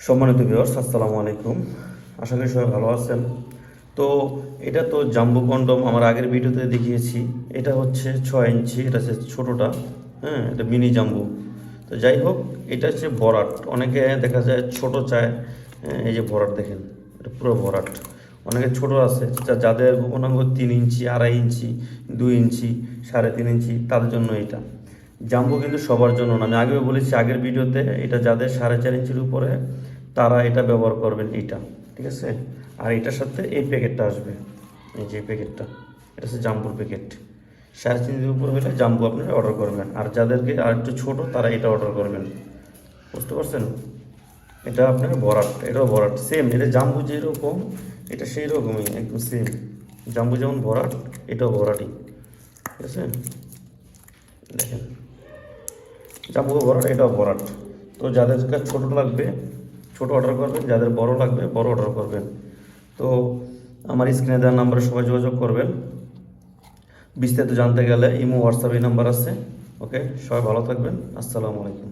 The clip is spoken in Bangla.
সম্মানিত ভিউয়ার্স, আসসালামু আলাইকুম। আশা করি সবাই ভালো আছেন। তো এটা তো জাম্বো কন্ডম আমার আগের ভিডিওতে দেখিয়েছি। এটা হচ্ছে 6 ইঞ্চি, এটা হচ্ছে ছোটোটা। হ্যাঁ, এটা মিনি জাম্বো। তো যাই হোক, এটা হচ্ছে ভরাট। অনেকে দেখা যায় ছোট চায়। হ্যাঁ, এই যে ভরাট দেখেন, এটা পুরো ভরাট। অনেকে ছোট আছে যাদের গোপনাঙ্গ 3 ইঞ্চি, 2.5 ইঞ্চি, 2 ইঞ্চি, 3.5 ইঞ্চি, তাদের জন্য এটা জাম্বো। কিন্তু সবার জন্য না। আমি আগেও বলেছি আগের ভিডিওতে, এটা যাদের 4.5 ইঞ্চির উপরে তারা এটা ব্যবহার করবেন এইটা, ঠিক আছে। আর এটার সাথে এই প্যাকেটটা আসবে, এই যে প্যাকেটটা, এটা হচ্ছে জাম্বোর প্যাকেট। 4.5 ইঞ্চির উপরে হলে জাম্বো আপনারা অর্ডার করবেন, আর যাদেরকে আর একটু ছোটো তারা এটা অর্ডার করবেন। বুঝতে পারছেন? এটা আপনার ভরাট, এটাও ভরাট সেম। এটা জাম্বু যেরকম, এটা সেই রকমই একদম সেম। জাম্বু যেমন ভরাট, এটাও ভরাটই, ঠিক আছে। দেখেন, জাম্বু ভরাট, এটাও ভরাট। তো যাদের কাছে ছোটো লাগবে ছোটো অর্ডার করবেন, যাদের বড় লাগবে বড় অর্ডার করবেন। তো আমার স্ক্রিনে দেওয়ার নাম্বারে সবাই যোগাযোগ করবেন। বিস্তারিত জানতে গেলে ইমো, হোয়াটসঅ্যাপ এই নাম্বার আছে। ওকে, সবাই ভালো থাকবেন। আসসালামু আলাইকুম।